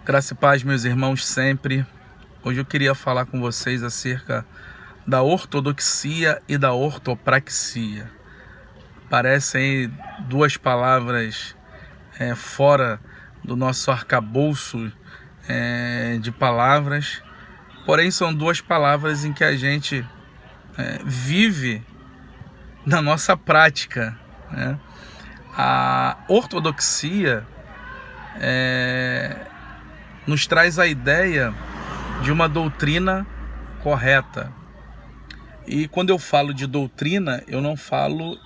Graça e paz, meus irmãos, sempre. Hoje eu queria falar com vocês acerca da ortodoxia e da ortopraxia. Parecem duas palavras fora do nosso arcabouço de palavras, porém são duas palavras em que a gente vive na nossa prática, né? A ortodoxia nos traz a ideia de uma doutrina correta. E quando eu falo de doutrina, eu não falo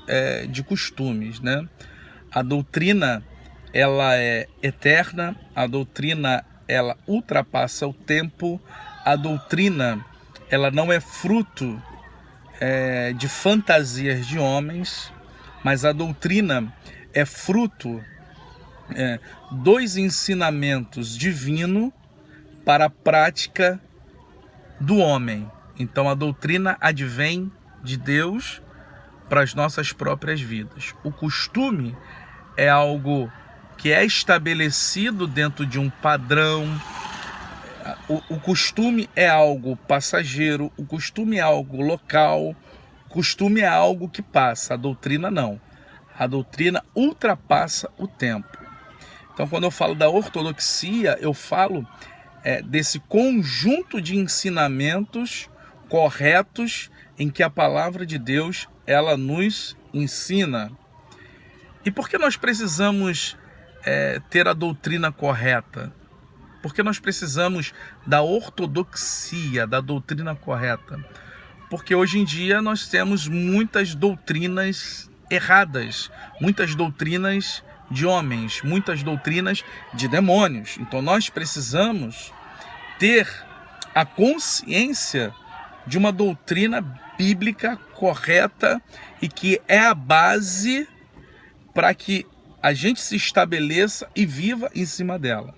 de costumes, né? A doutrina, ela é eterna, a doutrina, ela ultrapassa o tempo, a doutrina, ela não é fruto de fantasias de homens, mas a doutrina é fruto dos ensinamentos divinos para a prática do homem. Então a doutrina advém de Deus para as nossas próprias vidas. O costume é algo que é estabelecido dentro de um padrão. O costume é algo passageiro, o costume é algo local, o costume é algo que passa. A doutrina não. A doutrina ultrapassa o tempo. Então, quando eu falo da ortodoxia, eu falo desse conjunto de ensinamentos corretos em que a palavra de Deus, ela nos ensina. E por que nós precisamos ter a doutrina correta? Porque nós precisamos da ortodoxia, da doutrina correta. Porque hoje em dia nós temos muitas doutrinas erradas, muitas doutrinas de homens, muitas doutrinas de demônios. Então nós precisamos ter a consciência de uma doutrina bíblica correta e que é a base para que a gente se estabeleça e viva em cima dela.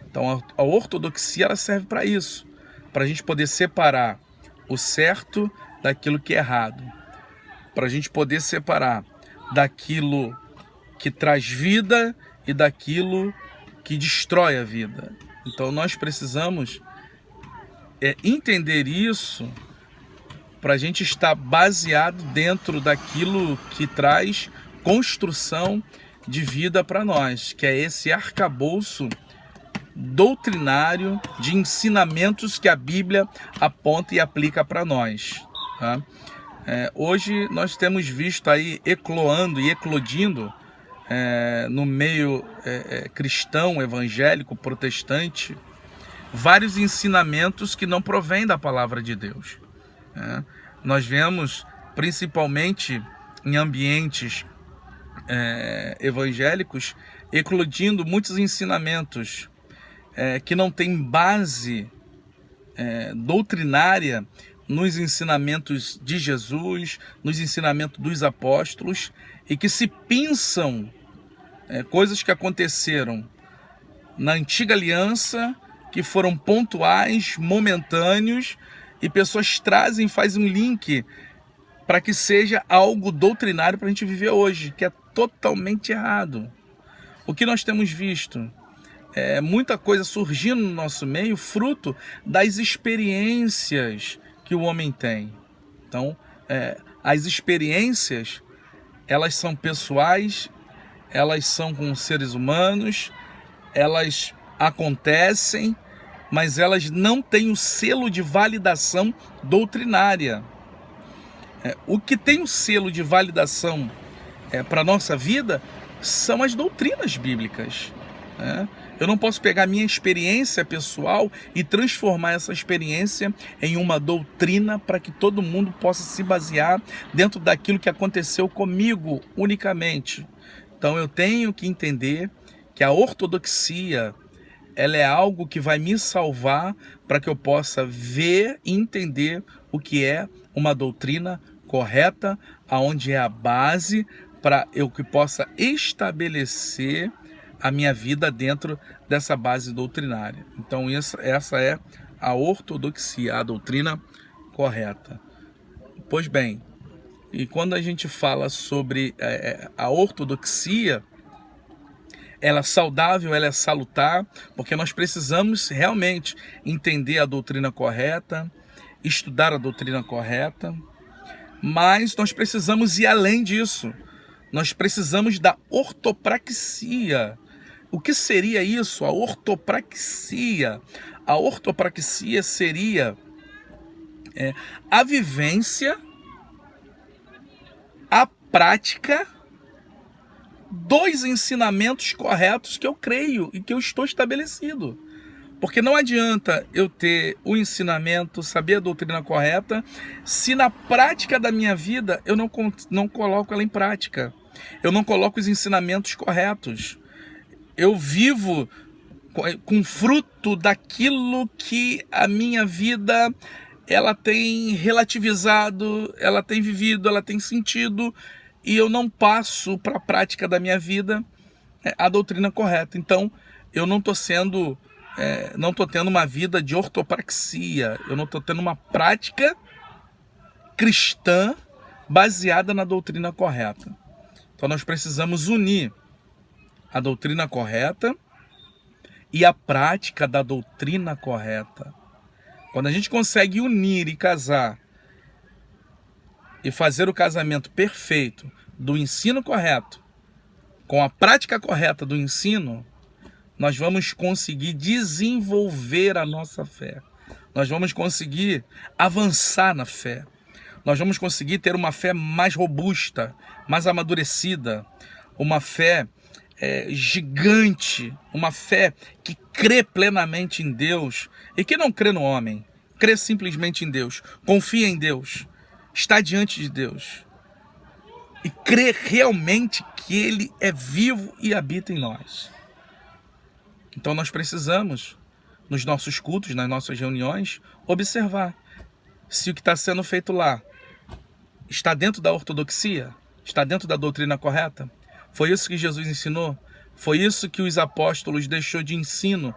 Então a ortodoxia, ela serve para isso, para a gente poder separar o certo daquilo que é errado, para a gente poder separar daquilo que traz vida e daquilo que destrói a vida. Então nós precisamos entender isso para a gente estar baseado dentro daquilo que traz construção de vida para nós, que é esse arcabouço doutrinário de ensinamentos que a Bíblia aponta e aplica para nós, tá? Hoje nós temos visto aí ecloando e eclodindo no meio cristão, evangélico, protestante, vários ensinamentos que não provêm da palavra de Deus. Nós vemos, principalmente em ambientes evangélicos, eclodindo muitos ensinamentos que não têm base doutrinária nos ensinamentos de Jesus, nos ensinamentos dos apóstolos, e que se pinçam coisas que aconteceram na antiga aliança, que foram pontuais, momentâneos, e pessoas trazem, fazem um link para que seja algo doutrinário para a gente viver hoje, que é totalmente errado. O que nós temos visto? Muita coisa surgindo no nosso meio, fruto das experiências que o homem tem. Então, as experiências, elas são pessoais, elas são com seres humanos, elas acontecem, mas elas não têm o selo de validação doutrinária. O que tem o selo de validação para a nossa vida são as doutrinas bíblicas. Eu não posso pegar minha experiência pessoal e transformar essa experiência em uma doutrina para que todo mundo possa se basear dentro daquilo que aconteceu comigo unicamente. Então eu tenho que entender que a ortodoxia, ela é algo que vai me salvar para que eu possa ver e entender o que é uma doutrina correta, aonde é a base para eu que possa estabelecer a minha vida dentro dessa base doutrinária. Então essa é a ortodoxia, a doutrina correta. Pois bem, e quando a gente fala sobre a ortodoxia, ela é saudável, ela é salutar, porque nós precisamos realmente entender a doutrina correta, estudar a doutrina correta, mas nós precisamos ir além disso. Nós precisamos da ortopraxia. O que seria isso? A ortopraxia. A ortopraxia seria a vivência, a prática dos ensinamentos corretos que eu creio e que eu estou estabelecido. Porque não adianta eu ter o ensinamento, saber a doutrina correta, se na prática da minha vida eu não coloco ela em prática. Eu não coloco os ensinamentos corretos. Eu vivo com fruto daquilo que a minha vida ela tem relativizado, ela tem vivido, ela tem sentido, e eu não passo para a prática da minha vida a doutrina correta. Então, eu não estou não estou tendo uma vida de ortopraxia, eu não estou tendo uma prática cristã baseada na doutrina correta. Então, nós precisamos unir a doutrina correta e a prática da doutrina correta. Quando a gente consegue unir e casar e fazer o casamento perfeito do ensino correto com a prática correta do ensino, nós vamos conseguir desenvolver a nossa fé. Nós vamos conseguir avançar na fé. Nós vamos conseguir ter uma fé mais robusta, mais amadurecida, uma fé gigante, uma fé que crê plenamente em Deus e que não crê no homem, crê simplesmente em Deus, confia em Deus, está diante de Deus e crê realmente que Ele é vivo e habita em nós. Então nós precisamos, nos nossos cultos, nas nossas reuniões, observar se o que está sendo feito lá está dentro da ortodoxia, está dentro da doutrina correta. Foi isso que Jesus ensinou? Foi isso que os apóstolos deixou de ensino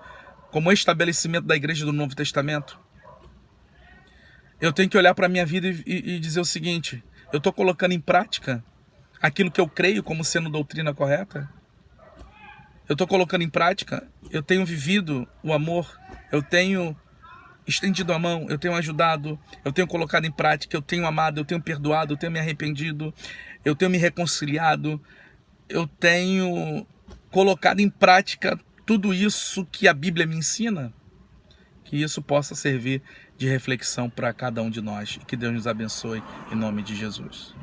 como estabelecimento da igreja do Novo Testamento? Eu tenho que olhar para a minha vida e dizer o seguinte: eu estou colocando em prática aquilo que eu creio como sendo doutrina correta? Eu estou colocando em prática? Eu tenho vivido o amor? Eu tenho estendido a mão? Eu tenho ajudado? Eu tenho colocado em prática? Eu tenho amado? Eu tenho perdoado? Eu tenho me arrependido? Eu tenho me reconciliado? Eu tenho colocado em prática tudo isso que a Bíblia me ensina? Que isso possa servir de reflexão para cada um de nós. E que Deus nos abençoe em nome de Jesus.